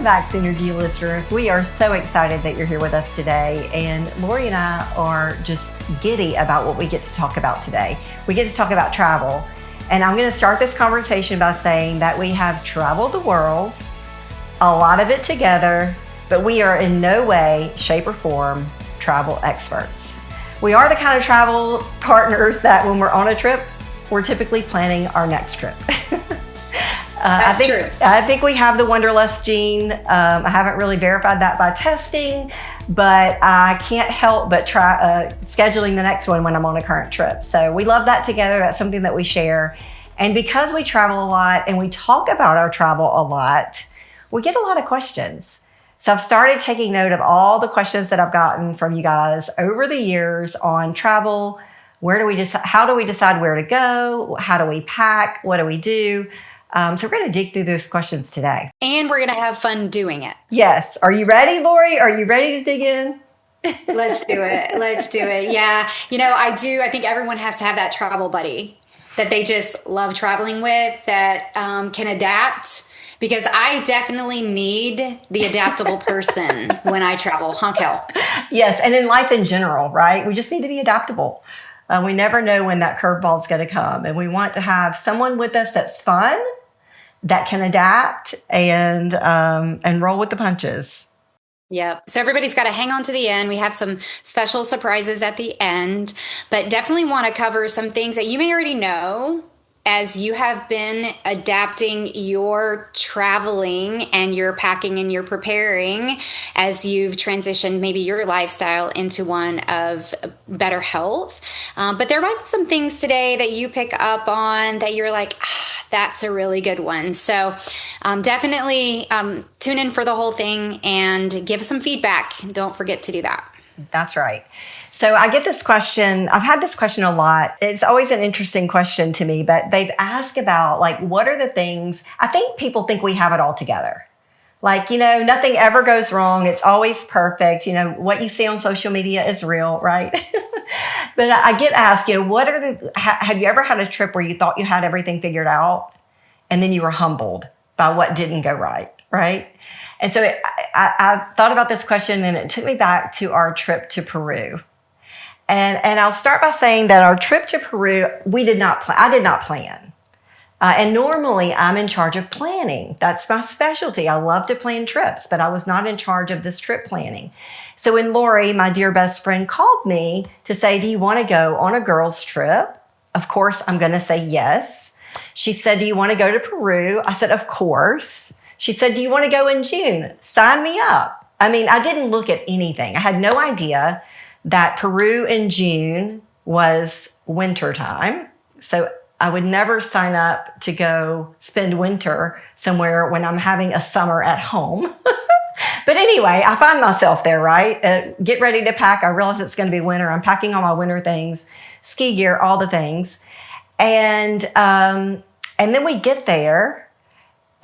back, Synergy listeners. We are so excited that you're here with us today. And Lori and I are just giddy about what we get to talk about today. We get to talk about travel. And I'm going to start this conversation by saying that we have traveled the world, a lot of it together, but we are in no way, shape, or form travel experts. We are the kind of travel partners that when we're on a trip, we're typically planning our next trip. That's true. I think we have the wanderlust gene. I haven't really verified that by testing, but I can't help but try scheduling the next one when I'm on a current trip. So we love that together. That's something that we share. And because we travel a lot and we talk about our travel a lot, we get a lot of questions. So I've started taking note of all the questions that I've gotten from you guys over the years on travel. Where do we decide? How do we decide where to go? How do we pack? What do we do? So we're going to dig through those questions today. And we're going to have fun doing it. Yes. Are you ready, Lori? Are you ready to dig in? Let's do it. Let's do it. Yeah. I do. I think everyone has to have that travel buddy that they just love traveling with, that can adapt. Because I definitely need the adaptable person when I travel. Kel? Yes. And in life in general, right? We just need to be adaptable. We never know when that curveball is going to come. And we want to have someone with us that's fun, that can adapt and roll with the punches. Yep. So everybody's got to hang on to the end. We have some special surprises at the end, but definitely want to cover some things that you may already know as you have been adapting your traveling and your packing and your preparing as you've transitioned maybe your lifestyle into one of better health. But there might be some things today that you pick up on that you're like, that's a really good one. So definitely tune in for the whole thing and give some feedback. Don't forget to do that. That's right. So I get this question. I've had this question a lot. It's always an interesting question to me, but they've asked about what are the things, I think people think we have it all together. Nothing ever goes wrong. It's always perfect. What you see on social media is real, right? But I get asked, have you ever had a trip where you thought you had everything figured out and then you were humbled by what didn't go right, right? And so I thought about this question and it took me back to our trip to Peru. And I'll start by saying that our trip to Peru, I did not plan. And normally I'm in charge of planning. That's my specialty. I love to plan trips, but I was not in charge of this trip planning. So when Lori, my dear best friend, called me to say, do you want to go on a girls' trip? Of course, I'm going to say yes. She said, do you want to go to Peru? I said, of course. She said, do you want to go in June? Sign me up. I mean, I didn't look at anything. I had no idea that Peru in June was winter time. So I would never sign up to go spend winter somewhere when I'm having a summer at home. But anyway, I find myself there, right? Get ready to pack. I realize it's going to be winter. I'm packing all my winter things, ski gear, all the things. And then we get there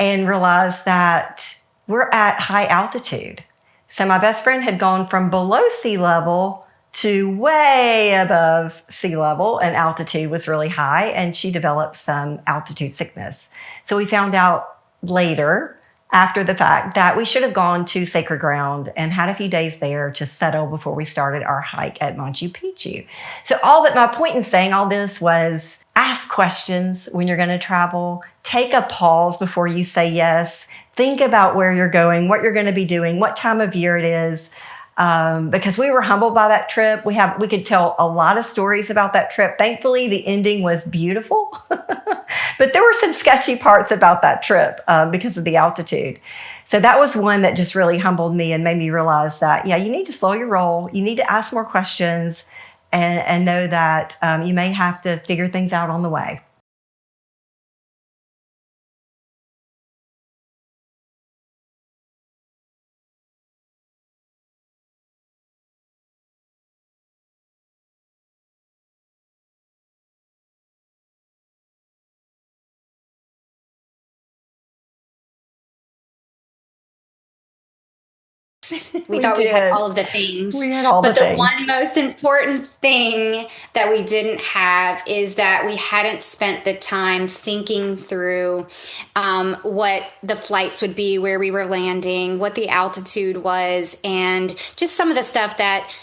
and realize that we're at high altitude. So my best friend had gone from below sea level to way above sea level, and altitude was really high, and she developed some altitude sickness. So we found out later, after the fact, that we should have gone to Sacred Ground and had a few days there to settle before we started our hike at Machu Picchu. So my point in saying all this was ask questions when you're going to travel. Take a pause before you say yes. Think about where you're going, what you're going to be doing, what time of year it is. Because we were humbled by that trip. We could tell a lot of stories about that trip. Thankfully, the ending was beautiful, but there were some sketchy parts about that trip because of the altitude. So that was one that just really humbled me and made me realize that, you need to slow your roll. You need to ask more questions and know that you may have to figure things out on the way. We We thought we had did. all of the things. We had all the But the things. one most important thing that we didn't have is that we hadn't spent the time thinking through what the flights would be, where we were landing, what the altitude was, and just some of the stuff that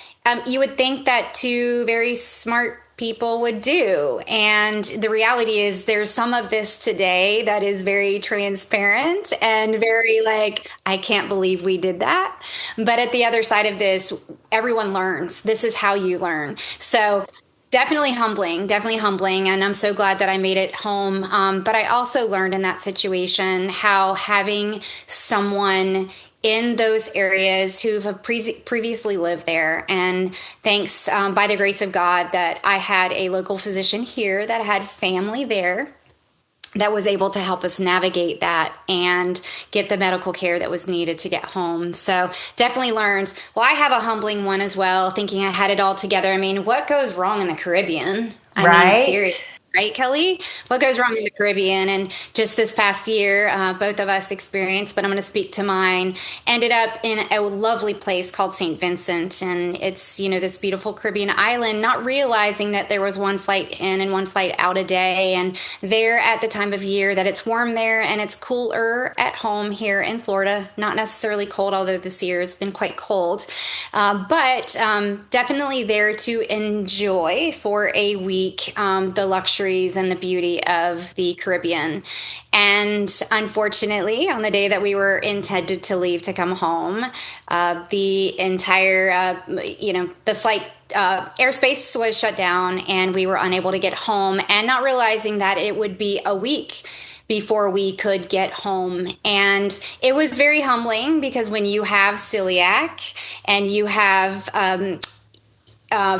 you would think that two very smart people would do. And the reality is there's some of this today that is very transparent and very like, I can't believe we did that. But at the other side of this, everyone learns. This is how you learn. So definitely humbling, definitely humbling. And I'm so glad that I made it home. But I also learned in that situation how having someone in those areas who've previously lived there. And thanks, by the grace of God, that I had a local physician here that had family there that was able to help us navigate that and get the medical care that was needed to get home. So definitely learned. Well, I have a humbling one as well, thinking I had it all together. I mean, what goes wrong in the Caribbean? I mean, Right? seriously. Right, Kelly? What goes wrong in the Caribbean? And just this past year, both of us experienced, but I'm going to speak to mine, ended up in a lovely place called St. Vincent. And it's, this beautiful Caribbean island, not realizing that there was one flight in and one flight out a day. And there at the time of year that it's warm there and it's cooler at home here in Florida, not necessarily cold, although this year it's been quite cold. But definitely there to enjoy for a week the luxuries and the beauty of the Caribbean. And unfortunately, on the day that we were intended to leave to come home, the entire, the flight airspace was shut down and we were unable to get home, and not realizing that it would be a week before we could get home. And it was very humbling because when you have celiac and you have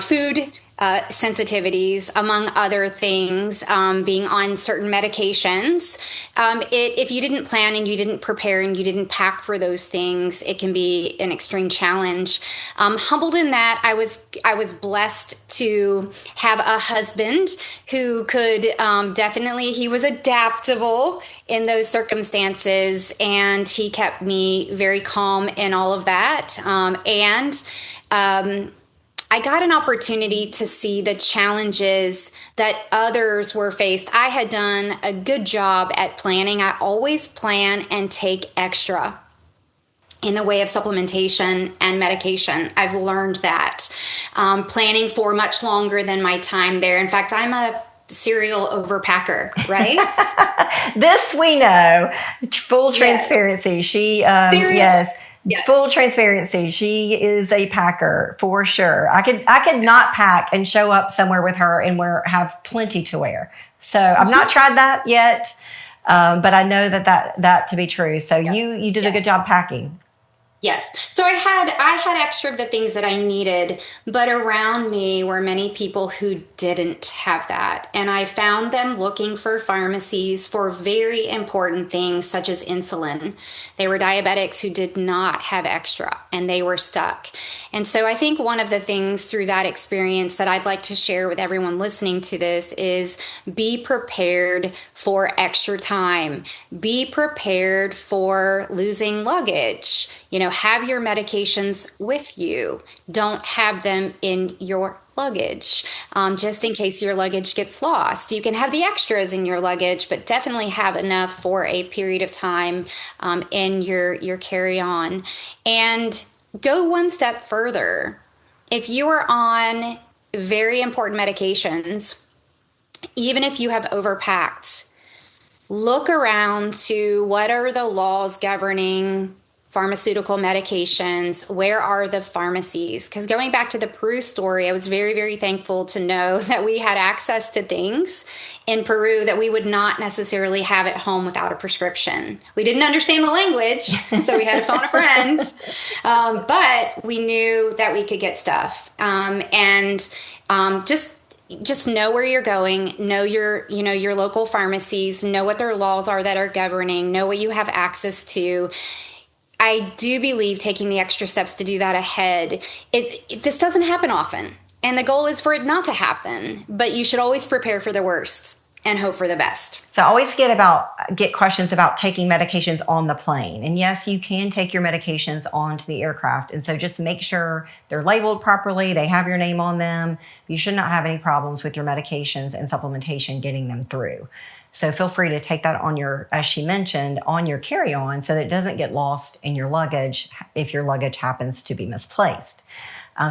food sensitivities, among other things, being on certain medications. If you didn't plan and you didn't prepare and you didn't pack for those things, it can be an extreme challenge. Humbled in that, I was blessed to have a husband who could he was adaptable in those circumstances, and he kept me very calm in all of that. I got an opportunity to see the challenges that others were faced. I had done a good job at planning. I always plan and take extra in the way of supplementation and medication. I've learned that. Planning for much longer than my time there. In fact, I'm a serial overpacker, right? This we know. Full transparency. Yes. She, Serial. yes. Yes. Full transparency. She is a packer for sure. I could not pack and show up somewhere with her and have plenty to wear. So I've not tried that yet, but I know that to be true. So you did a good job packing. Yes. So I had extra of the things that I needed, but around me were many people who didn't have that. And I found them looking for pharmacies for very important things such as insulin. They were diabetics who did not have extra and they were stuck. And so I think one of the things through that experience that I'd like to share with everyone listening to this is be prepared for extra time. Be prepared for losing luggage. Have your medications with you. Don't have them in your luggage, just in case your luggage gets lost. You can have the extras in your luggage, but definitely have enough for a period of time in your carry-on. And go one step further. If you are on very important medications, even if you have overpacked, look around to what are the laws governing pharmaceutical medications. Where are the pharmacies? Because going back to the Peru story, I was very, very thankful to know that we had access to things in Peru that we would not necessarily have at home without a prescription. We didn't understand the language, so we had to phone a friend. But we knew that we could get stuff. Just know where you're going, know your local pharmacies, know what their laws are that are governing, know what you have access to. I do believe taking the extra steps to do that ahead. This doesn't happen often, and the goal is for it not to happen, but you should always prepare for the worst. and hope for the best. So I always get questions about taking medications on the plane. And yes, you can take your medications onto the aircraft. And so just make sure they're labeled properly, they have your name on them. You should not have any problems with your medications and supplementation getting them through. So feel free to take that on your, as she mentioned, on your carry-on so that it doesn't get lost in your luggage if your luggage happens to be misplaced.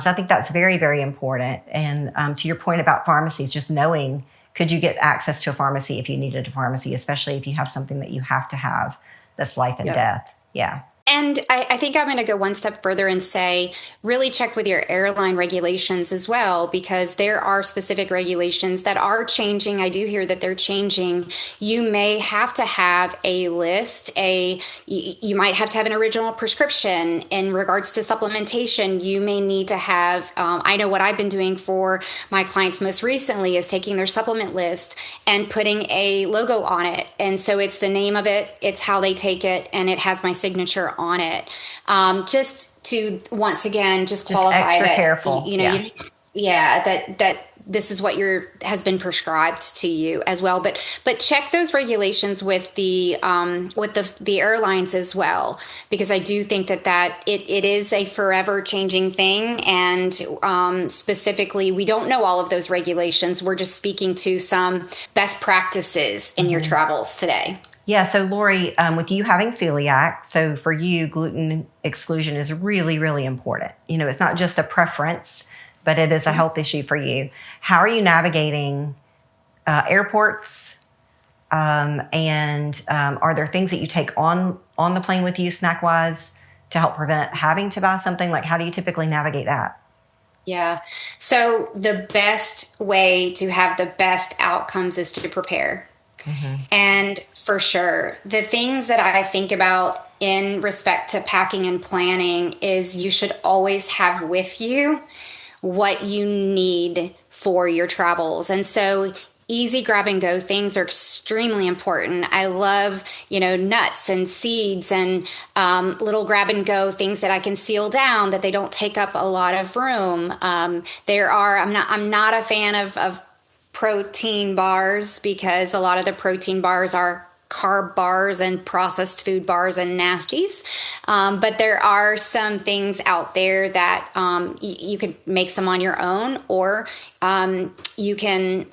So I think that's very, very important. And to your point about pharmacies, just knowing, could you get access to a pharmacy if you needed a pharmacy, especially if you have something that you have to have that's life and death? Yeah. And I think I'm going to go one step further and say, really check with your airline regulations as well, because there are specific regulations that are changing. I do hear that they're changing. You may have to have a list, you might have to have an original prescription in regards to supplementation. You may need to have, I know what I've been doing for my clients most recently is taking their supplement list and putting a logo on it. And so it's the name of it, it's how they take it, and it has my signature on it, just to once again just qualify that careful. That this is what has been prescribed to you as well. But check those regulations with the airlines as well, because I do think that it is a forever changing thing, and specifically we don't know all of those regulations. We're just speaking to some best practices in your travels today. Yeah, so Lori, with you having celiac, so for you, gluten exclusion is really, really important. It's not just a preference, but it is a health issue for you. How are you navigating airports? And are there things that you take on the plane with you, snack-wise, to help prevent having to buy something? Like, how do you typically navigate that? Yeah. So the best way to have the best outcomes is to prepare. And for sure, the things that I think about in respect to packing and planning is you should always have with you what you need for your travels. And so easy grab and go things are extremely important. I love, nuts and seeds and little grab and go things that I can seal down, that they don't take up a lot of room. I'm not a fan of protein bars, because a lot of the protein bars are carb bars and processed food bars and nasties. But there are some things out there that you could make some on your own, or you can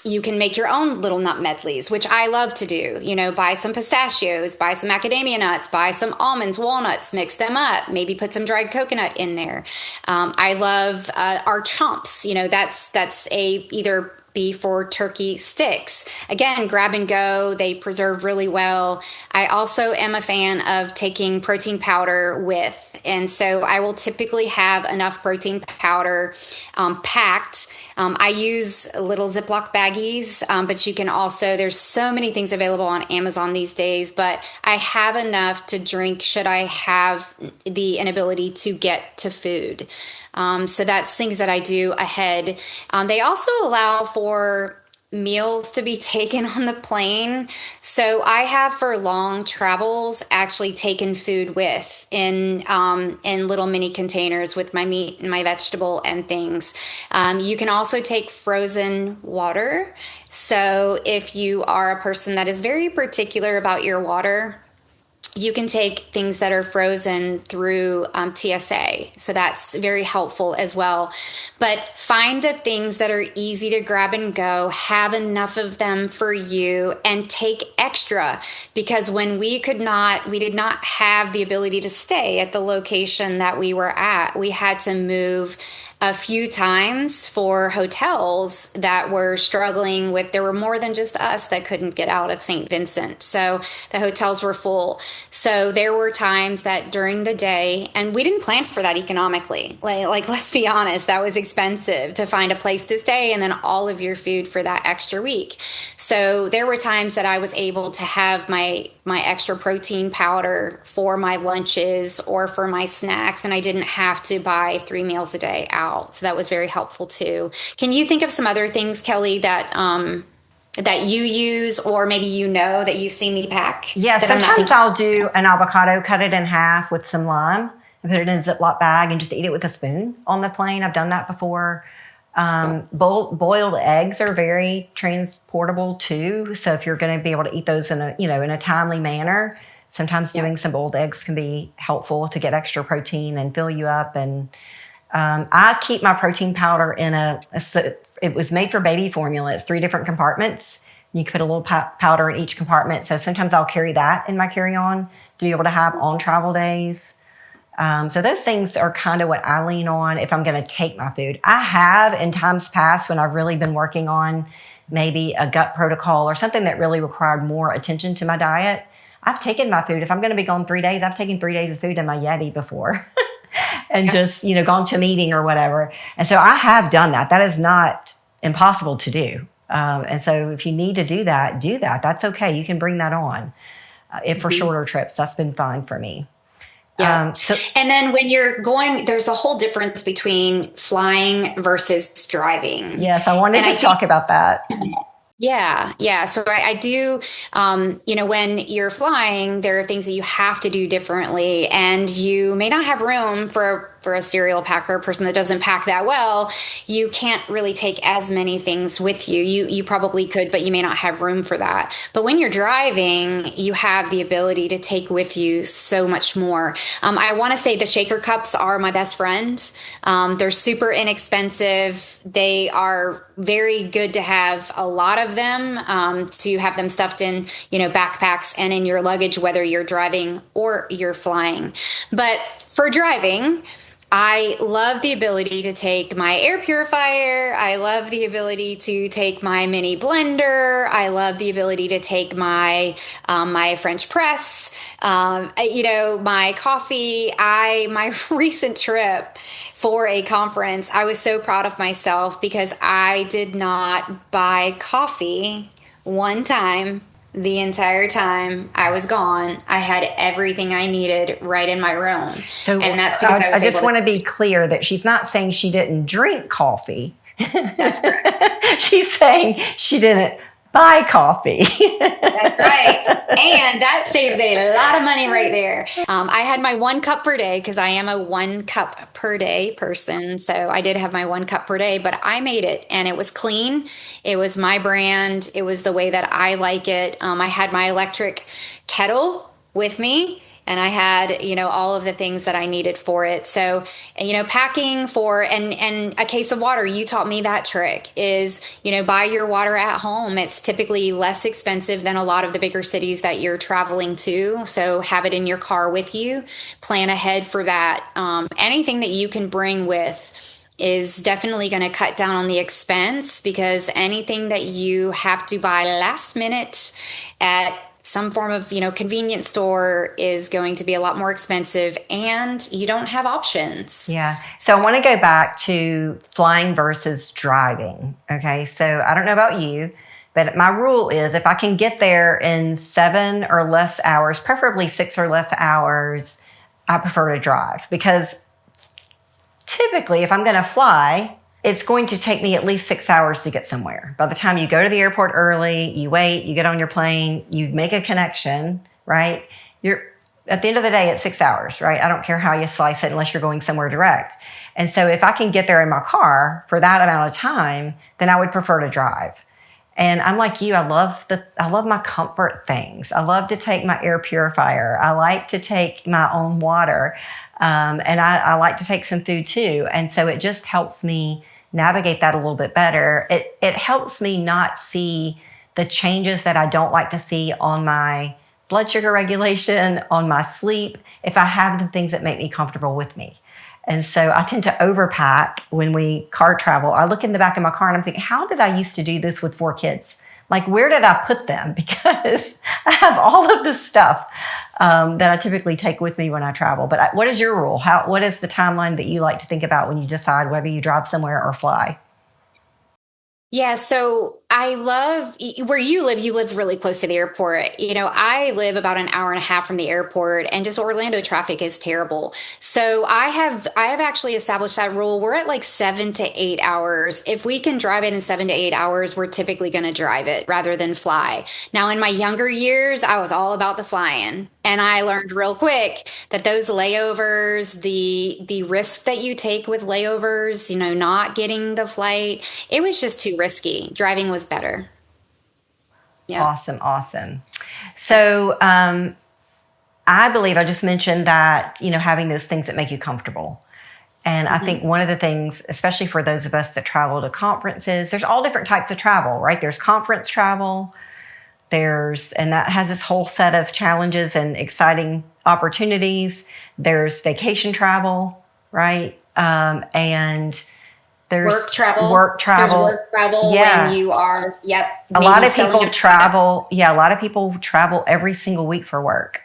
make your own little nut medleys, which I love to do. Buy some pistachios, buy some macadamia nuts, buy some almonds, walnuts, mix them up, maybe put some dried coconut in there. I love our chomps. That's either beef or turkey sticks. Again, grab and go. They preserve really well. I also am a fan of taking protein powder with. And so I will typically have enough protein powder packed. I use little Ziploc baggies, but you can also, there's so many things available on Amazon these days, but I have enough to drink should I have the inability to get to food. So that's things that I do ahead. They also allow for meals to be taken on the plane. So I have, for long travels, actually taken food with in little mini containers with my meat and my vegetable and things. You can also take frozen water. So if you are a person that is very particular about your water, you can take things that are frozen through TSA. So that's very helpful as well. But find the things that are easy to grab and go, have enough of them for you, and take extra. Because when we did not have the ability to stay at the location that we were at, we had to move a few times for hotels that were struggling with, there were more than just us that couldn't get out of St. Vincent. So the hotels were full. So there were times that during the day, and we didn't plan for that economically. Like let's be honest, that was expensive to find a place to stay and then all of your food for that extra week. So there were times that I was able to have my extra protein powder for my lunches or for my snacks, and I didn't have to buy 3 meals a day out. So that was very helpful too. Can you think of some other things, Kelly, that you use, or maybe that you've seen me pack? Yeah, sometimes I'll do an avocado, cut it in half with some lime, and put it in a Ziploc bag and just eat it with a spoon on the plane. I've done that before. Boiled eggs are very transportable too. So if you're going to be able to eat those in a timely manner, sometimes Yeah. doing some boiled eggs can be helpful to get extra protein and fill you up. And I keep my protein powder in it was made for baby formula. It's 3 different compartments. You can put a little powder in each compartment. So sometimes I'll carry that in my carry-on to be able to have on travel days. So those things are kind of what I lean on if I'm going to take my food. I have in times past when I've really been working on maybe a gut protocol or something that really required more attention to my diet. I've taken my food. If I'm going to be gone 3 days, I've taken 3 days of food in my Yeti before and just, gone to a meeting or whatever. And so I have done that. That is not impossible to do. And so if you need to do that, do that. That's okay. You can bring that on. If for shorter trips, that's been fine for me. Yeah. And then when you're going, there's a whole difference between flying versus driving. Yes, I wanted to talk about that. Yeah. Yeah. So I do, when you're flying, there are things that you have to do differently, and you may not have room for a cereal packer, a person that doesn't pack that well. You can't really take as many things with you. You probably could, but you may not have room for that. But when you're driving, you have the ability to take with you so much more. I want to say the shaker cups are my best friend. They're super inexpensive. They are very good to have a lot of them, to have them stuffed in, backpacks and in your luggage, whether you're driving or you're flying. But for driving, I love the ability to take my air purifier. I love the ability to take my mini blender. I love the ability to take my French press, my coffee. My recent trip for a conference, I was so proud of myself because I did not buy coffee one time. The entire time I was gone, I had everything I needed right in my room. So and that's because I just want to be clear that she's not saying she didn't drink coffee. That's correct. She's saying she didn't buy coffee. That's right. And that saves a lot of money right there. I had my 1 cup per day because I am a 1 cup per day person. So I did have my 1 cup per day, but I made it and it was clean. It was my brand. It was the way that I like it. I had my electric kettle with me. And I had, all of the things that I needed for it. So, packing for, and a case of water, you taught me that trick is, buy your water at home. It's typically less expensive than a lot of the bigger cities that you're traveling to. So have it in your car with you, plan ahead for that. Anything that you can bring with is definitely going to cut down on the expense, because anything that you have to buy last minute at some form of, convenience store is going to be a lot more expensive, and you don't have options. Yeah. So I want to go back to flying versus driving. Okay. So I don't know about you, but my rule is if I can get there in 7 or less hours, preferably 6 or less hours, I prefer to drive, because typically if I'm going to fly, it's going to take me at least 6 hours to get somewhere. By the time you go to the airport early, you wait, you get on your plane, you make a connection, right? You're at the end of the day, it's 6 hours, right? I don't care how you slice it unless you're going somewhere direct. And so if I can get there in my car for that amount of time, then I would prefer to drive. And I'm like you, I love my comfort things. I love to take my air purifier. I like to take my own water. And I like to take some food too. And so it just helps me navigate that a little bit better. It helps me not see the changes that I don't like to see on my blood sugar regulation, on my sleep, if I have the things that make me comfortable with me. And so I tend to overpack when we car travel. I look in the back of my car and I'm thinking, how did I used to do this with 4 kids? Like, where did I put them? Because I have all of this stuff that I typically take with me when I travel. But what is your rule? What is the timeline that you like to think about when you decide whether you drive somewhere or fly? Yeah, so I love where you live. You live really close to the airport. I live about an hour and a half from the airport, and just Orlando traffic is terrible. So I have actually established that rule. We're at like 7 to 8 hours. If we can drive it in 7 to 8 hours, we're typically going to drive it rather than fly. Now, in my younger years, I was all about the flying. And I learned real quick that those layovers, the risk that you take with layovers, not getting the flight, it was just too risky. Driving was better. Yeah. Awesome, awesome. So, I believe I just mentioned that, having those things that make you comfortable. And I think one of the things, especially for those of us that travel to conferences, there's all different types of travel, right? There's conference travel, and that has this whole set of challenges and exciting opportunities. There's vacation travel, right? And there's Work travel. work There's travel. work travel when Yeah. you are, A lot maybe of selling people a product. travel. Yeah. A lot of people travel every single week for work.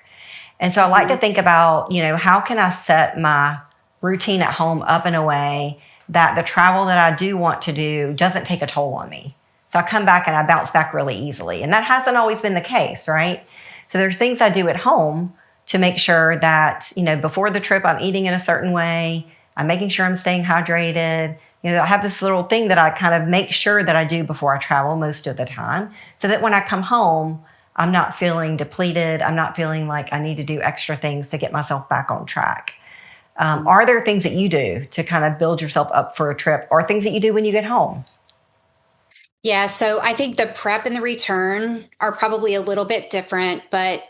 And so I like to think about, how can I set my routine at home up in a way that the travel that I do want to do doesn't take a toll on me. So I come back and I bounce back really easily. And that hasn't always been the case, right? So there's things I do at home to make sure that, before the trip, I'm eating in a certain way. I'm making sure I'm staying hydrated. I have this little thing that I kind of make sure that I do before I travel most of the time, so that when I come home, I'm not feeling depleted. I'm not feeling like I need to do extra things to get myself back on track. Are there things that you do to kind of build yourself up for a trip, or things that you do when you get home? Yeah, so I think the prep and the return are probably a little bit different, but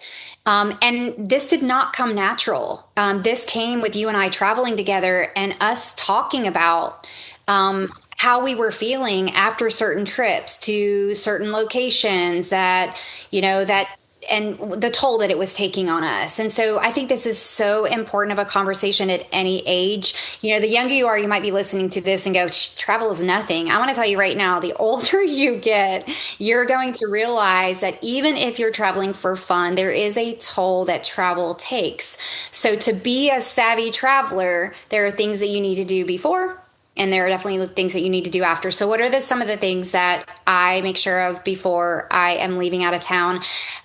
and this did not come natural. This came with you and I traveling together and us talking about how we were feeling after certain trips to certain locations that and the toll that it was taking on us. And so I think this is so important of a conversation at any age. The younger you are, you might be listening to this and go, travel is nothing. I want to tell you right now, the older you get, you're going to realize that even if you're traveling for fun, there is a toll that travel takes. So to be a savvy traveler, there are things that you need to do before, and there are definitely things that you need to do after. So what are some of the things that I make sure of before I am leaving out of town?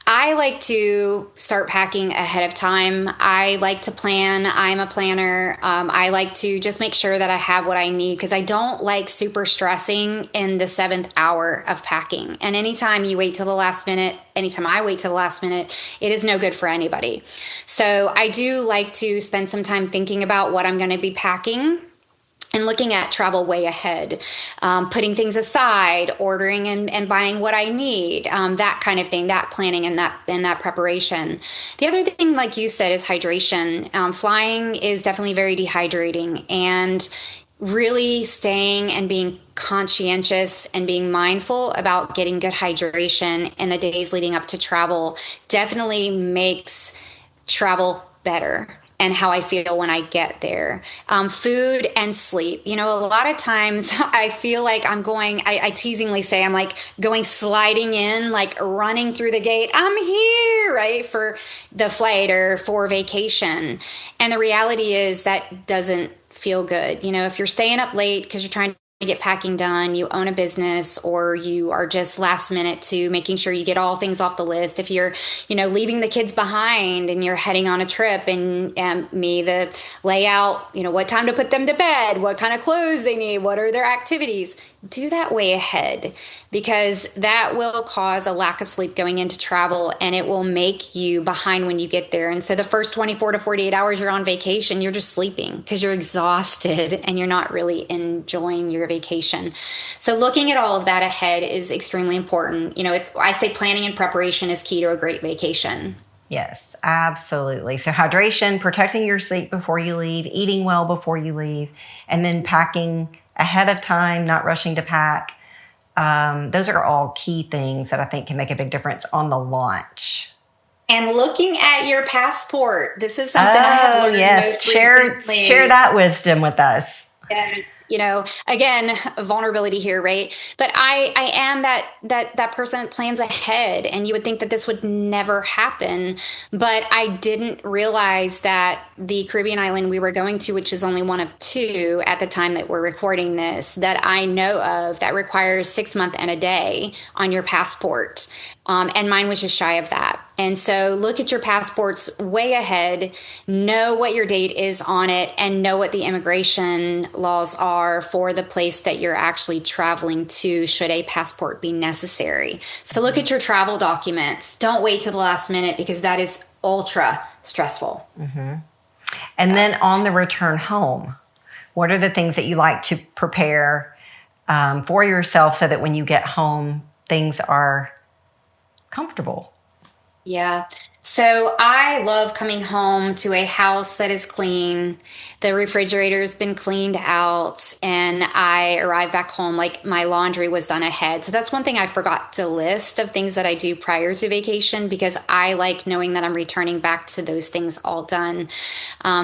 I like to start packing ahead of time. I like to plan. I'm a planner. I like to just make sure that I have what I need, because I don't like super stressing in the seventh hour of packing. And anytime you wait till the last minute, anytime I wait till the last minute, it is no good for anybody. So I do like to spend some time thinking about what I'm going to be packing and looking at travel way ahead, putting things aside, ordering and buying what I need, that kind of thing, that planning and that preparation. The other thing, like you said, is hydration. Flying is definitely very dehydrating, and really staying and being conscientious and being mindful about getting good hydration in the days leading up to travel definitely makes travel better, and how I feel when I get there. Food and sleep. A lot of times I feel like I teasingly say I'm like going sliding in, like running through the gate. I'm here, right? For the flight or for vacation. And the reality is that doesn't feel good. If you're staying up late because you're trying to get packing done, you own a business, or you are just last minute to making sure you get all things off the list. If you're, leaving the kids behind and you're heading on a trip, and the layout, what time to put them to bed, what kind of clothes they need, what are their activities, do that way ahead, because that will cause a lack of sleep going into travel, and it will make you behind when you get there. And so the first 24 to 48 hours you're on vacation, you're just sleeping because you're exhausted and you're not really enjoying your vacation. So looking at all of that ahead is extremely important. I say planning and preparation is key to a great vacation. Yes, absolutely. So hydration, protecting your sleep before you leave, eating well before you leave, and then packing ahead of time, not rushing to pack. Those are all key things that I think can make a big difference on the launch. And looking at your passport. This is something I have Oh, learned yes. most Share recently. that wisdom with us. Yes, again, vulnerability here, right? But I am that person that plans ahead, and you would think that this would never happen, but I didn't realize that the Caribbean island we were going to, which is only one of two at the time that we're recording this, that I know of, that requires 6 months and a day on your passport. And mine was just shy of that. And so look at your passports way ahead, know what your date is on it, and know what the immigration laws are for the place that you're actually traveling to, should a passport be necessary. So look at your travel documents. Don't wait till the last minute, because that is ultra stressful. And then on the return home, what are the things that you like to prepare for yourself so that when you get home, things are comfortable? Yeah. So I love coming home to a house that is clean. The refrigerator's been cleaned out, and I arrive back home like my laundry was done ahead. So that's one thing I forgot to list of things that I do prior to vacation, because I like knowing that I'm returning back to those things all done.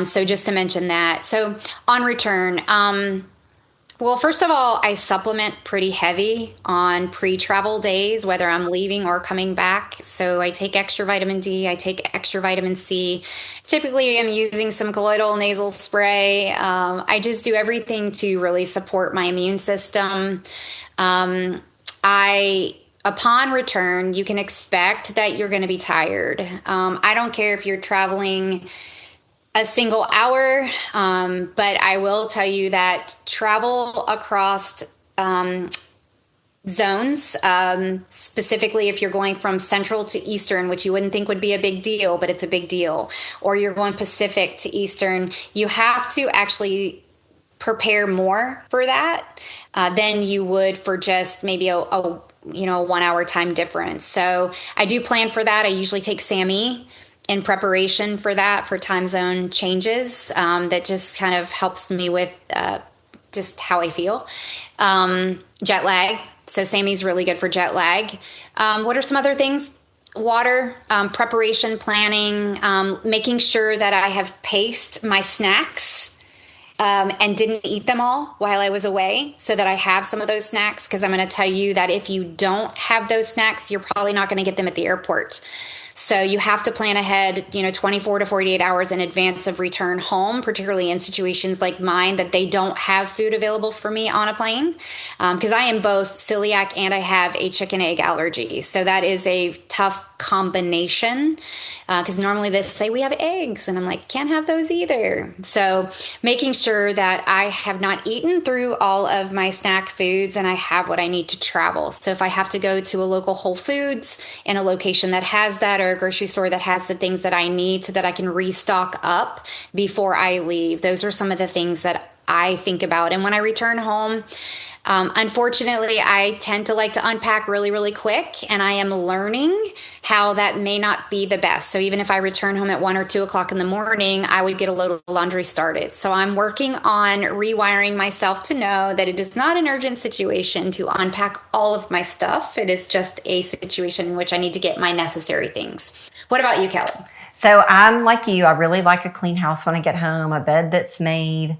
So just to mention that. So on return, well, first of all, I supplement pretty heavy on pre-travel days, whether I'm leaving or coming back. So I take extra vitamin D, I take extra vitamin C. Typically, I'm using some colloidal nasal spray. I just do everything to really support my immune system. Upon return, you can expect that you're going to be tired. I don't care if you're traveling a single hour. But I will tell you that travel across zones, specifically if you're going from central to eastern, which you wouldn't think would be a big deal, but it's a big deal, or you're going Pacific to eastern, you have to actually prepare more for that than you would for just maybe a 1 hour time difference. So I do plan for that. I usually take SAMe in preparation for that, for time zone changes. That just kind of helps me with just how I feel. Jet lag. So SAMe's really good for jet lag. What are some other things? Water, preparation, planning, making sure that I have paced my snacks and didn't eat them all while I was away, so that I have some of those snacks. Because I'm going to tell you that if you don't have those snacks, you're probably not going to get them at the airport. So you have to plan ahead, 24 to 48 hours in advance of return home, particularly in situations like mine that they don't have food available for me on a plane. Because I am both celiac and I have a chicken egg allergy. So that is a tough combination, because normally they say we have eggs and I'm like, can't have those either. So making sure that I have not eaten through all of my snack foods and I have what I need to travel. So if I have to go to a local Whole Foods in a location that has that, or a grocery store that has the things that I need so that I can restock up before I leave, those are some of the things that I think about. And when I return home, unfortunately, I tend to like to unpack really, really quick, and I am learning how that may not be the best. So even if I return home at 1 or 2 o'clock in the morning, I would get a load of laundry started. So I'm working on rewiring myself to know that it is not an urgent situation to unpack all of my stuff. It is just a situation in which I need to get my necessary things. What about you, Kelly? So I'm like you. I really like a clean house when I get home, a bed that's made.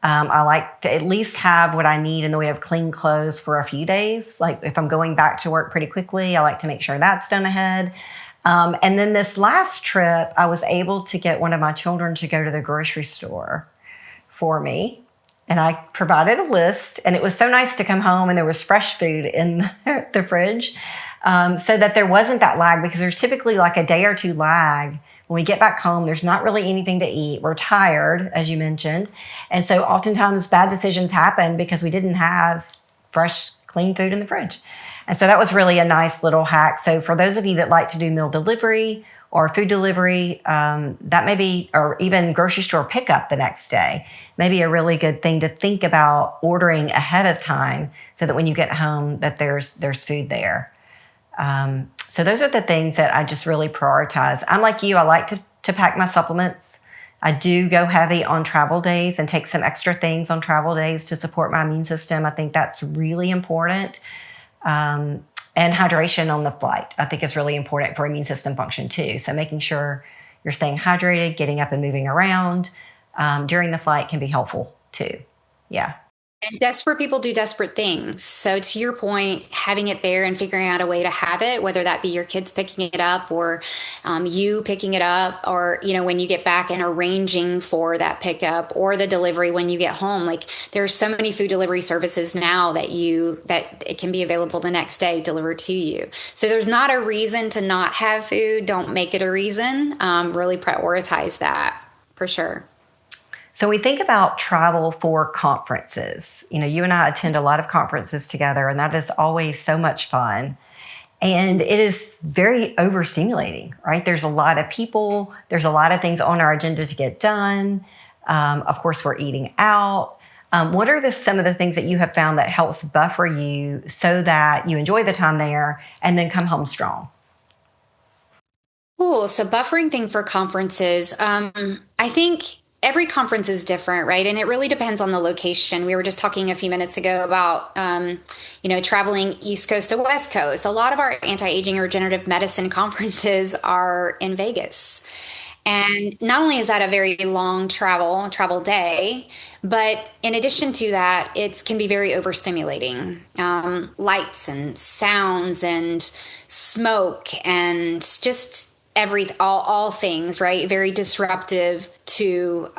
I like to at least have what I need in the way of clean clothes for a few days. Like if I'm going back to work pretty quickly, I like to make sure that's done ahead. And then this last trip, I was able to get one of my children to go to the grocery store for me. And I provided a list, and it was so nice to come home and there was fresh food in the fridge, so that there wasn't that lag, because there's typically like a day or two lag. When we get back home, there's not really anything to eat. We're tired, as you mentioned. And so oftentimes bad decisions happen because we didn't have fresh, clean food in the fridge. And so that was really a nice little hack. So for those of you that like to do meal delivery or food delivery, that may be, or even grocery store pickup the next day, maybe a really good thing to think about ordering ahead of time so that when you get home that there's food there. So those are the things that I just really prioritize. I'm like you. I like to pack my supplements. I do go heavy on travel days and take some extra things on travel days to support my immune system. I think that's really important. And hydration on the flight, I think is really important for immune system function too. So making sure you're staying hydrated, getting up and moving around during the flight can be helpful too. Yeah. And desperate people do desperate things. So to your point, having it there and figuring out a way to have it, whether that be your kids picking it up or you picking it up, or, when you get back and arranging for that pickup or the delivery when you get home. Like there are so many food delivery services now that it can be available the next day delivered to you. So there's not a reason to not have food. Don't make it a reason. Really prioritize that for sure. So we think about travel for conferences. You and I attend a lot of conferences together, and that is always so much fun. And it is very overstimulating, right? There's a lot of people, there's a lot of things on our agenda to get done. Of course, we're eating out. What are some of the things that you have found that helps buffer you so that you enjoy the time there and then come home strong? Cool. So buffering thing for conferences, I think every conference is different, right? And it really depends on the location. We were just talking a few minutes ago about, traveling East Coast to West Coast. A lot of our anti-aging or regenerative medicine conferences are in Vegas. And not only is that a very long travel day, but in addition to that, it can be very overstimulating. Lights and sounds and smoke and just all things, right? Very disruptive to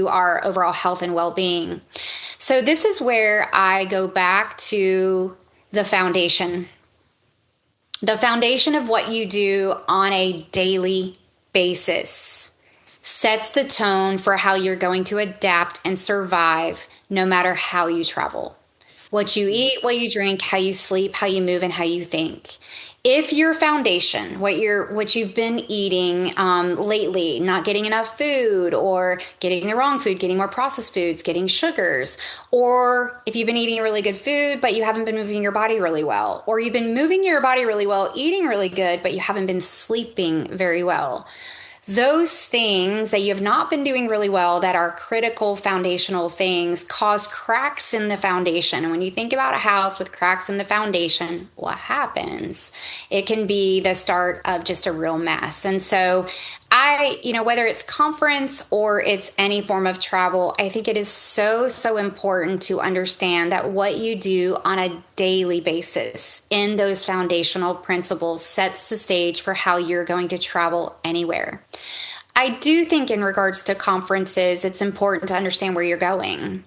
our overall health and well-being. So this is where I go back to the foundation. The foundation of what you do on a daily basis sets the tone for how you're going to adapt and survive no matter how you travel. What you eat, what you drink, how you sleep, how you move, and how you think. If your foundation, what you've been eating lately, not getting enough food or getting the wrong food, getting more processed foods, getting sugars, or if you've been eating really good food, but you haven't been moving your body really well, or you've been moving your body really well, eating really good, but you haven't been sleeping very well. Those things that you have not been doing really well that are critical foundational things cause cracks in the foundation. And when you think about a house with cracks in the foundation, what happens? It can be the start of just a real mess. And so whether it's conference or it's any form of travel, I think it is so, so important to understand that what you do on a daily basis in those foundational principles sets the stage for how you're going to travel anywhere. I do think in regards to conferences, it's important to understand where you're going.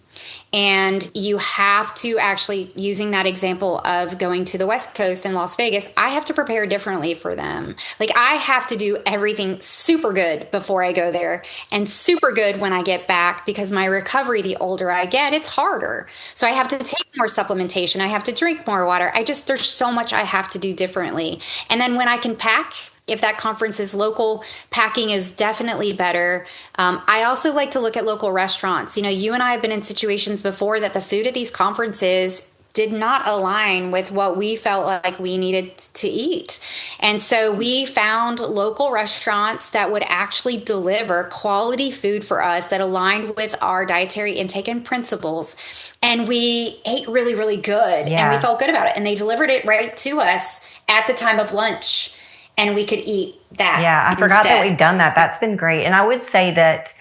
And you have to actually, using that example of going to the West Coast in Las Vegas, I have to prepare differently for them. Like I have to do everything super good before I go there and super good when I get back because my recovery, the older I get, it's harder. So I have to take more supplementation. I have to drink more water. There's so much I have to do differently. And then when I can pack, if that conference is local, packing is definitely better. I also like to look at local restaurants. You and I have been in situations before that the food at these conferences did not align with what we felt like we needed to eat. And so we found local restaurants that would actually deliver quality food for us that aligned with our dietary intake and principles. And we ate really, really good. Yeah. And we felt good about it. And they delivered it right to us at the time of lunch. And we could eat that. Yeah, I forgot that we've done that. That's been great. And I would say that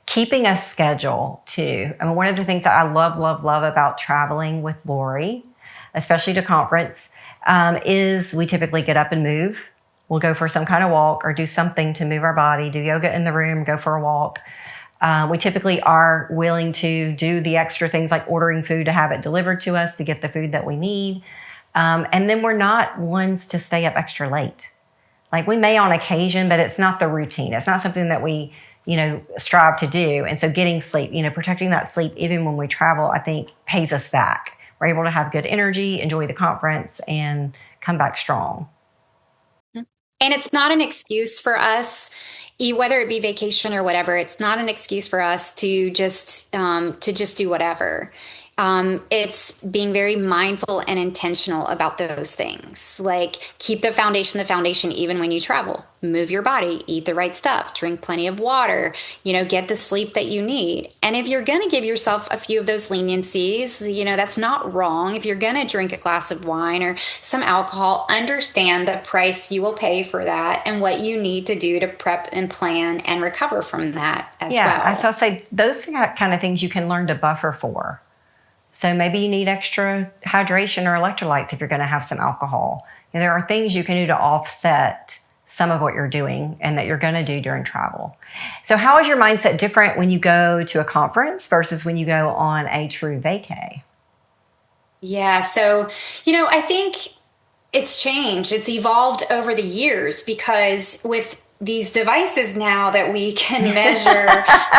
keeping a schedule too. I mean, one of the things that I love about traveling with Lori, especially to conference, is we typically get up and move. We'll go for some kind of walk or do something to move our body, do yoga in the room, go for a walk. We typically are willing to do the extra things like ordering food to have it delivered to us to get the food that we need. And then we're not ones to stay up extra late. Like we may on occasion, but it's not the routine. It's not something that we, strive to do. And so getting sleep, protecting that sleep, even when we travel, I think pays us back. We're able to have good energy, enjoy the conference, and come back strong. And it's not an excuse for us, whether it be vacation or whatever. It's not an excuse for us to just do whatever. It's being very mindful and intentional about those things. Like keep the foundation even when you travel. Move your body, eat the right stuff, drink plenty of water, get the sleep that you need. And if you're going to give yourself a few of those leniencies, that's not wrong. If you're going to drink a glass of wine or some alcohol, understand the price you will pay for that and what you need to do to prep and plan and recover from that as well. Yeah, so I'll say those kind of things you can learn to buffer for. So maybe you need extra hydration or electrolytes if you're going to have some alcohol. There are things you can do to offset some of what you're doing and that you're going to do during travel. So how is your mindset different when you go to a conference versus when you go on a true vacay? Yeah, so, I think it's changed. It's evolved over the years because with these devices now that we can measure,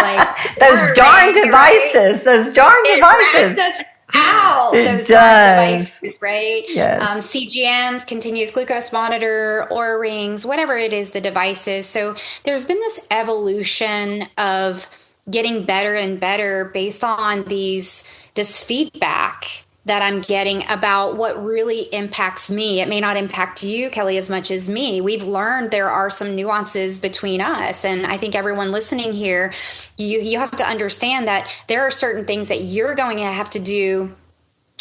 like those darn devices, right? Those darn devices. out It those darn does. devices, right? Yes. CGMs, continuous glucose monitor, Oura rings, whatever it is, the devices. So there's been this evolution of getting better and better based on this feedback that I'm getting about what really impacts me. It may not impact you, Kelly, as much as me. We've learned there are some nuances between us. And I think everyone listening here, you have to understand that there are certain things that you're going to have to do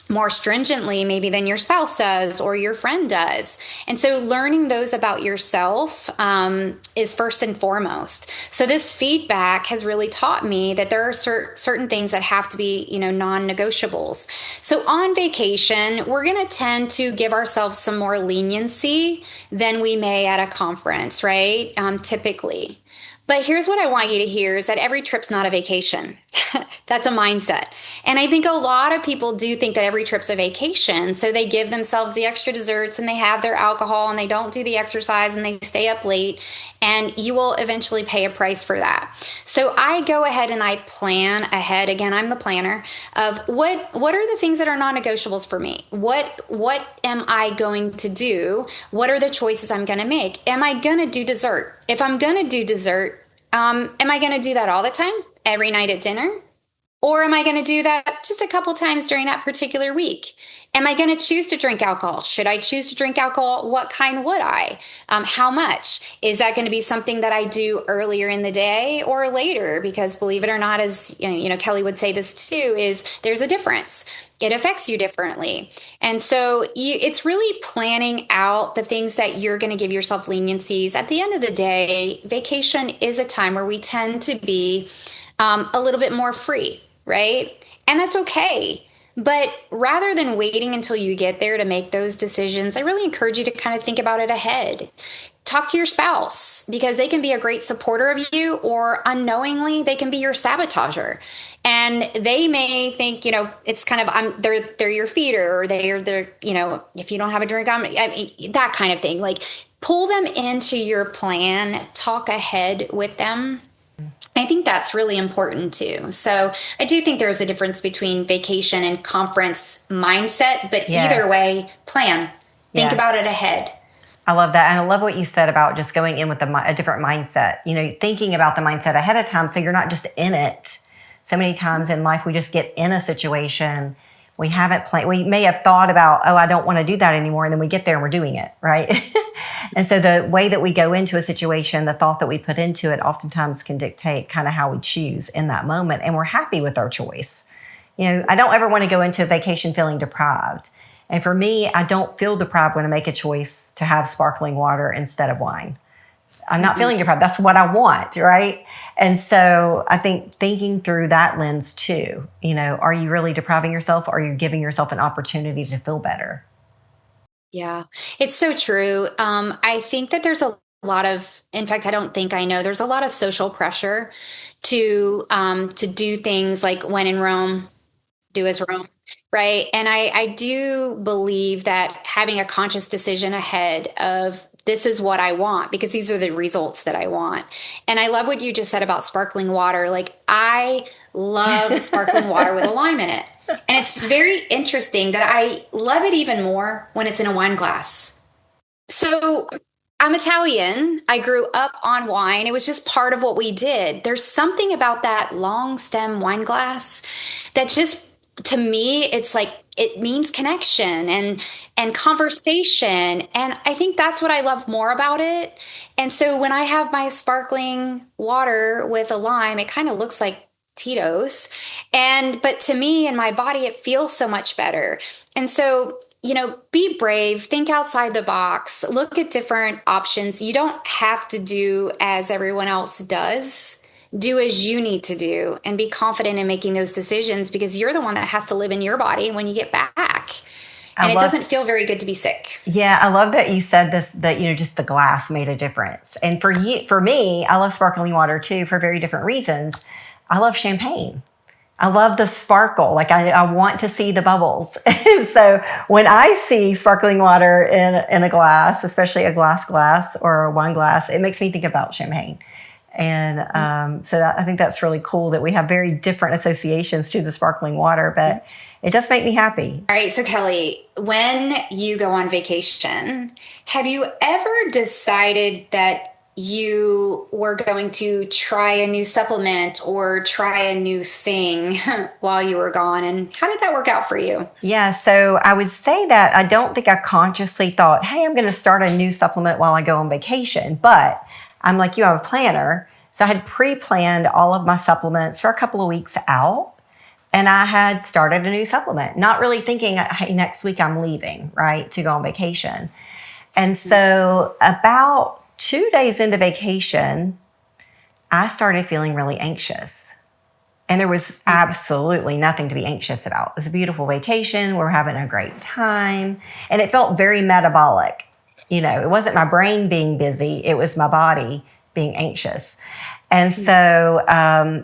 more stringently maybe than your spouse does or your friend does. And so learning those about yourself is first and foremost. So this feedback has really taught me that there are certain things that have to be, non-negotiables. So on vacation, we're going to tend to give ourselves some more leniency than we may at a conference, right? Typically. But here's what I want you to hear is that every trip's not a vacation. That's a mindset. And I think a lot of people do think that every trip's a vacation. So they give themselves the extra desserts and they have their alcohol and they don't do the exercise and they stay up late. And you will eventually pay a price for that. So I go ahead and I plan ahead. Again, I'm the planner of what are the things that are non-negotiables for me? What am I going to do? What are the choices I'm going to make? Am I going to do dessert? If I'm going to do dessert, am I going to do that all the time, every night at dinner? Or am I going to do that just a couple times during that particular week? Am I going to choose to drink alcohol? Should I choose to drink alcohol? What kind would I? How much? Is that going to be something that I do earlier in the day or later? Because believe it or not, as Kelly would say this too, is there's a difference. It affects you differently. And so it's really planning out the things that you're going to give yourself leniencies. At the end of the day, vacation is a time where we tend to be a little bit more free, right? And that's okay. But rather than waiting until you get there to make those decisions, I really encourage you to kind of think about it ahead. Talk to your spouse because they can be a great supporter of you, or unknowingly they can be your sabotager. And they may think, it's kind of they're your feeder, or they're if you don't have a drink, that kind of thing. Like pull them into your plan, talk ahead with them. I think that's really important too. So I do think there's a difference between vacation and conference mindset, but Either way, plan. Think about it ahead. I love that. And I love what you said about just going in with a different mindset, thinking about the mindset ahead of time so you're not just in it. So many times in life, we just get in a situation. We haven't planned. We may have thought about, I don't want to do that anymore. And then we get there and we're doing it, right? And so the way that we go into a situation, the thought that we put into it oftentimes can dictate kind of how we choose in that moment. And we're happy with our choice. I don't ever want to go into a vacation feeling deprived. And for me, I don't feel deprived when I make a choice to have sparkling water instead of wine. I'm not feeling deprived. That's what I want, right? And so I think thinking through that lens too, are you really depriving yourself, or are you giving yourself an opportunity to feel better? Yeah, it's so true. I think that there's a lot of, in fact, I know there's a lot of social pressure to do things like when in Rome, do as Rome, right? And I do believe that having a conscious decision ahead of this is what I want, because these are the results that I want. And I love what you just said about sparkling water. Like I love sparkling water with a lime in it. And it's very interesting that I love it even more when it's in a wine glass. So I'm Italian. I grew up on wine. It was just part of what we did. There's something about that long stem wine glass that just, to me, it's like it means connection and conversation. And I think that's what I love more about it. And so when I have my sparkling water with a lime, it kind of looks like Tito's. But to me and my body, it feels so much better. And so, be brave, think outside the box, look at different options. You don't have to do as everyone else does. Do as you need to do and be confident in making those decisions, because you're the one that has to live in your body when you get back. And it doesn't feel very good to be sick. Yeah, I love that you said this, that, just the glass made a difference. And for me, I love sparkling water too for very different reasons. I love champagne. I love the sparkle. Like I want to see the bubbles. So when I see sparkling water in a glass, especially a glass or a wine glass, it makes me think about champagne. And I think that's really cool that we have very different associations to the sparkling water, but it does make me happy. All right. So, Kelly, when you go on vacation, have you ever decided that you were going to try a new supplement or try a new thing while you were gone? And how did that work out for you? Yeah, so I would say that I don't think I consciously thought, hey, I'm going to start a new supplement while I go on vacation. But I'm like you, I'm a planner. So I had pre-planned all of my supplements for a couple of weeks out. And I had started a new supplement, not really thinking, hey, next week I'm leaving, right, to go on vacation. And so about 2 days into vacation, I started feeling really anxious. And there was absolutely nothing to be anxious about. It was a beautiful vacation. We're having a great time. And it felt very metabolic. It wasn't my brain being busy. It was my body being anxious. And so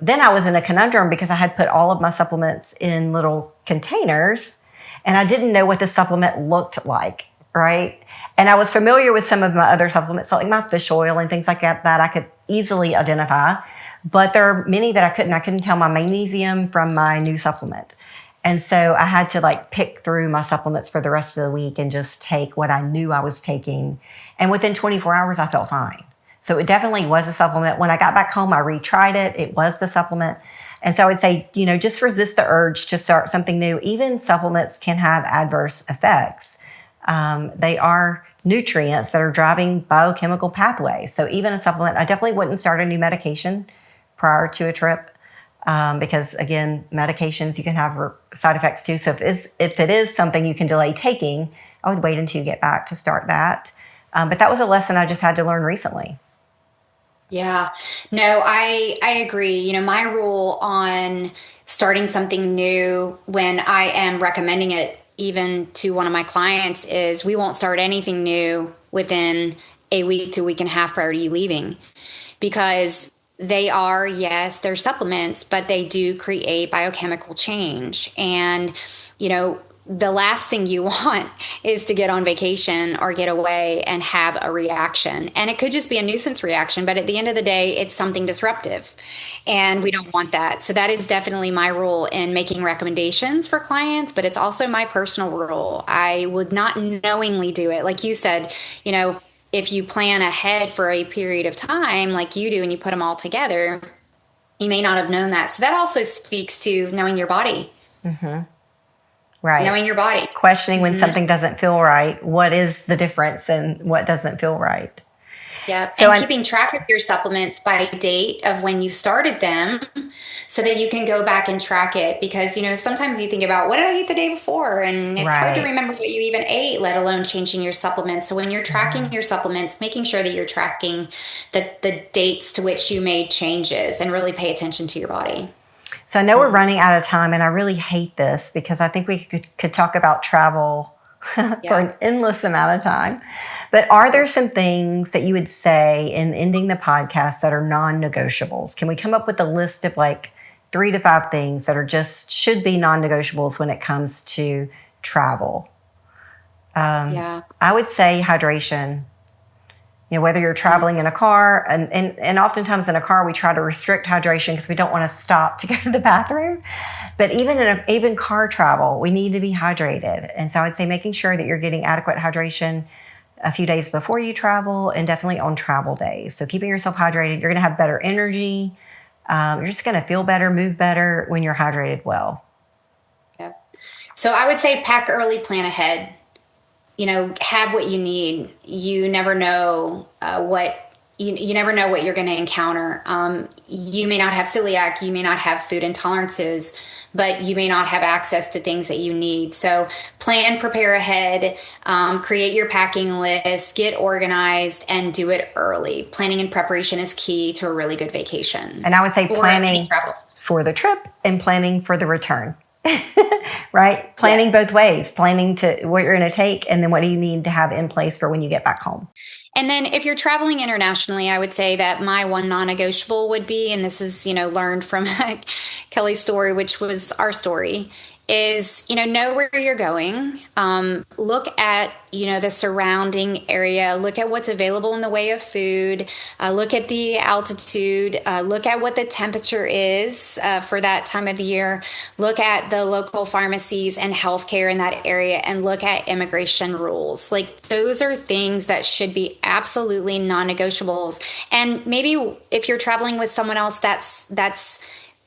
then I was in a conundrum because I had put all of my supplements in little containers and I didn't know what the supplement looked like, right? And I was familiar with some of my other supplements, like my fish oil and things like that I could easily identify. But there are many that I couldn't. I couldn't tell my magnesium from my new supplement. And so I had to pick through my supplements for the rest of the week and just take what I knew I was taking. And within 24 hours, I felt fine. So it definitely was a supplement. When I got back home, I retried it. It was the supplement. And so I would say, just resist the urge to start something new. Even supplements can have adverse effects. They are nutrients that are driving biochemical pathways. So even a supplement, I definitely wouldn't start a new medication prior to a trip because, again, medications, you can have side effects too. So if it is something you can delay taking, I would wait until you get back to start that. But that was a lesson I just had to learn recently. Yeah, no, I agree. My rule on starting something new when I am recommending it even to one of my clients is we won't start anything new within a week to a week and a half prior to you leaving, because they are, yes, they're supplements, but they do create biochemical change. And, the last thing you want is to get on vacation or get away and have a reaction. And it could just be a nuisance reaction, but at the end of the day, it's something disruptive. And we don't want that. So that is definitely my rule in making recommendations for clients, but it's also my personal rule. I would not knowingly do it. Like you said, if you plan ahead for a period of time like you do and you put them all together, you may not have known that. So that also speaks to knowing your body. Mm-hmm. Right. Knowing your body. Questioning when something doesn't feel right. What is the difference and what doesn't feel right? Yeah. So and keeping track of your supplements by date of when you started them so that you can go back and track it. Because, sometimes you think about what did I eat the day before? And it's hard to remember what you even ate, let alone changing your supplements. So when you're tracking your supplements, making sure that you're tracking the dates to which you made changes and really pay attention to your body. So I know we're running out of time, and I really hate this because I think we could talk about travel for an endless amount of time. But are there some things that you would say in ending the podcast that are non-negotiables? Can we come up with a list of 3 to 5 things that are should be non-negotiables when it comes to travel? I would say hydration. Whether you're traveling in a car, and oftentimes in a car, we try to restrict hydration because we don't want to stop to go to the bathroom. But even car travel, we need to be hydrated. And so I would say making sure that you're getting adequate hydration a few days before you travel and definitely on travel days. So keeping yourself hydrated, you're going to have better energy. You're just going to feel better, move better when you're hydrated well. Yeah. So I would say pack early, plan ahead. Have what you need. You never know you never know what you're going to encounter. You may not have celiac, you may not have food intolerances, but you may not have access to things that you need. So plan, prepare ahead, create your packing list, get organized, and do it early. Planning and preparation is key to a really good vacation. And I would say planning for the trip and planning for the return. Right? Planning both ways, planning to what you're going to take, and then what do you need to have in place for when you get back home. And then if you're traveling internationally, I would say that my one non-negotiable would be, and this is, learned from Kelly's story, which was our story, is, know where you're going. Look at, the surrounding area. Look at what's available in the way of food. Look at the altitude. Look at what the temperature is for that time of year. Look at the local pharmacies and healthcare in that area, and look at immigration rules. Like, those are things that should be absolutely non-negotiables. And maybe if you're traveling with someone else,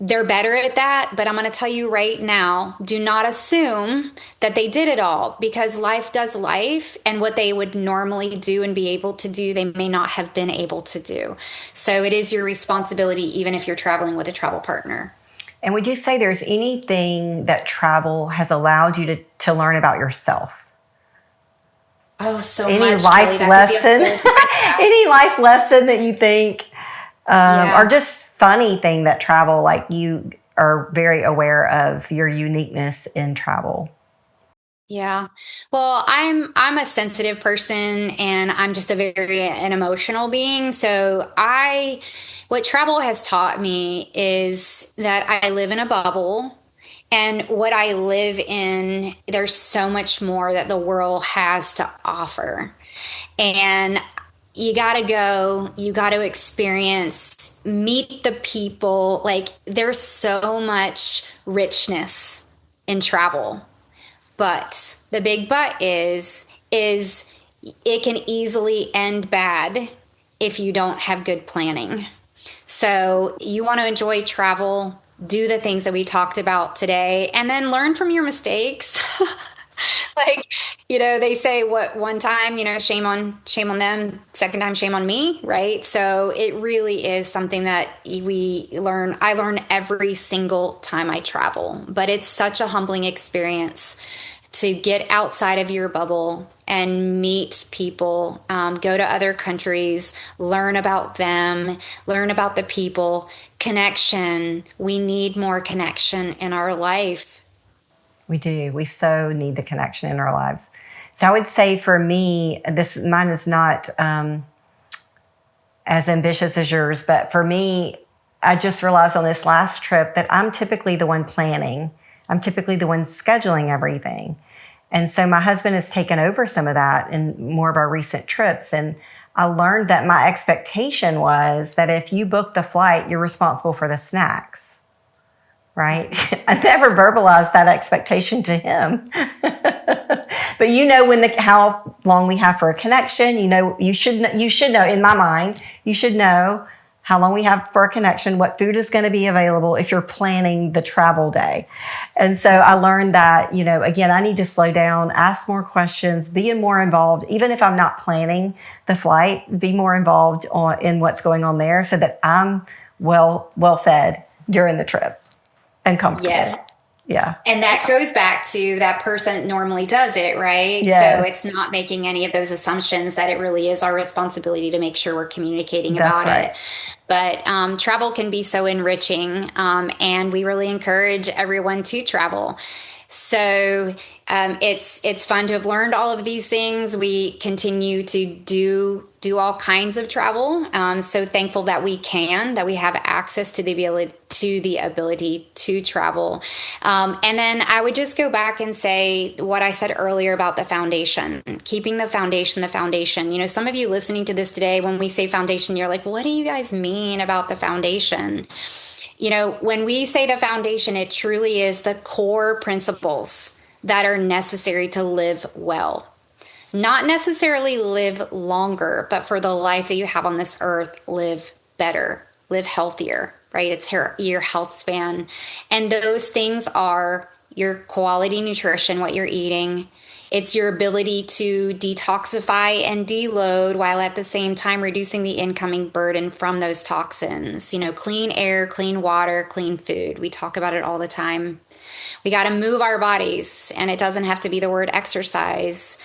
they're better at that, but I'm going to tell you right now, do not assume that they did it all, because life does life, and what they would normally do and be able to do, they may not have been able to do. So it is your responsibility, even if you're traveling with a travel partner. And would you say there's anything that travel has allowed you to learn about yourself? Oh, so any much. Life lesson? Any life lesson that you think, or just funny thing that travel, like you are very aware of your uniqueness in travel? Yeah. Well, I'm a sensitive person, and I'm just an emotional being. So what travel has taught me is that I live in a bubble, and what I live in, there's so much more that the world has to offer. And you got to go, you got to experience, meet the people. Like, there's so much richness in travel. But the big but is it can easily end bad if you don't have good planning. So you want to enjoy travel, do the things that we talked about today, and then learn from your mistakes. Like, they say, what, one time, shame on them, second time, shame on me, right? So it really is something that I learn every single time I travel, but it's such a humbling experience to get outside of your bubble and meet people, go to other countries, learn about them, learn about the people. Connection. We need more connection in our life. We do. We so need the connection in our lives. So I would say for me, mine is not as ambitious as yours, but for me, I just realized on this last trip that I'm typically the one planning. I'm typically the one scheduling everything. And so my husband has taken over some of that in more of our recent trips. And I learned that my expectation was that if you book the flight, you're responsible for the snacks. Right? I never verbalized that expectation to him. But how long we have for a connection, you should know, in my mind, you should know how long we have for a connection, what food is going to be available if you're planning the travel day. And so I learned that, again, I need to slow down, ask more questions, be more involved, even if I'm not planning the flight, be more involved in what's going on there, so that I'm well fed during the trip. And comfortable. Yes. Yeah. And that goes back to that person normally does it, right? Yes. So it's not making any of those assumptions, that it really is our responsibility to make sure we're communicating about it. But travel can be so enriching, and we really encourage everyone to travel. So it's fun to have learned all of these things. We continue to do all kinds of travel. So thankful that we have access to the ability to travel. And then I would just go back and say what I said earlier about the foundation, keeping the foundation. Some of you listening to this today, when we say foundation, you're like, what do you guys mean about the foundation? When we say the foundation, it truly is the core principles that are necessary to live well. Not necessarily live longer, but for the life that you have on this earth, live better, live healthier, right? It's your health span. And those things are your quality nutrition, what you're eating. It's your ability to detoxify and deload while at the same time reducing the incoming burden from those toxins. Clean air, clean water, clean food. We talk about it all the time. We got to move our bodies, and it doesn't have to be the word exercise.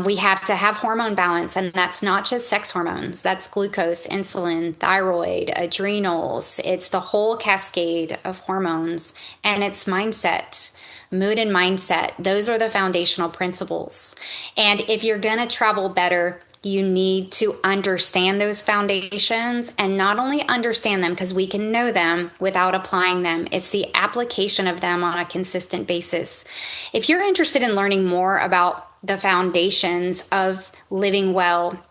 We have to have hormone balance, and that's not just sex hormones. That's glucose, insulin, thyroid, adrenals. It's the whole cascade of hormones, and it's mindset. Mood and mindset, those are the foundational principles. And if you're going to travel better, you need to understand those foundations, and not only understand them because we can know them without applying them. It's the application of them on a consistent basis. If you're interested in learning more about the foundations of living well,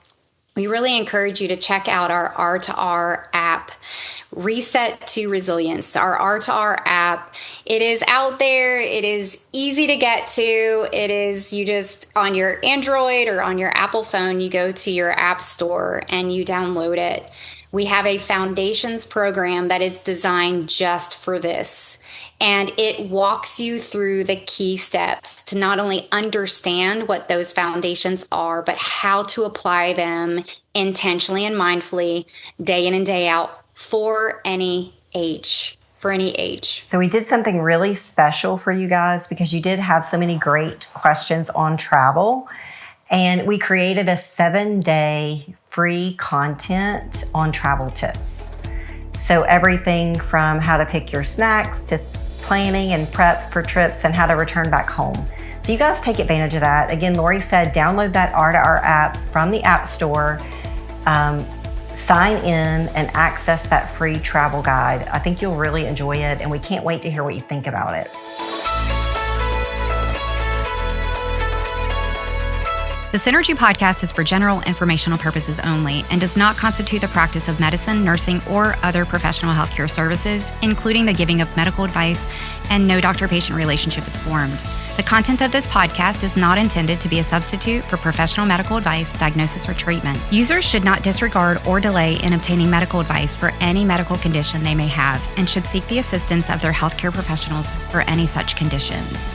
we really encourage you to check out our R2R app, Reset to Resilience, our R2R app. It is out there. It is easy to get to. It is, you just, on your Android or on your Apple phone, you go to your app store and you download it. We have a foundations program that is designed just for this. And it walks you through the key steps to not only understand what those foundations are, but how to apply them intentionally and mindfully day in and day out for any age. So we did something really special for you guys because you did have so many great questions on travel. And we created a 7-day free content on travel tips. So everything from how to pick your snacks to planning and prep for trips and how to return back home. So you guys take advantage of that. Again, Lori said, download that R2R app from the App Store, sign in and access that free travel guide. I think you'll really enjoy it, and we can't wait to hear what you think about it. The Synergy podcast is for general informational purposes only and does not constitute the practice of medicine, nursing, or other professional healthcare services, including the giving of medical advice, and no doctor-patient relationship is formed. The content of this podcast is not intended to be a substitute for professional medical advice, diagnosis, or treatment. Users should not disregard or delay in obtaining medical advice for any medical condition they may have and should seek the assistance of their healthcare professionals for any such conditions.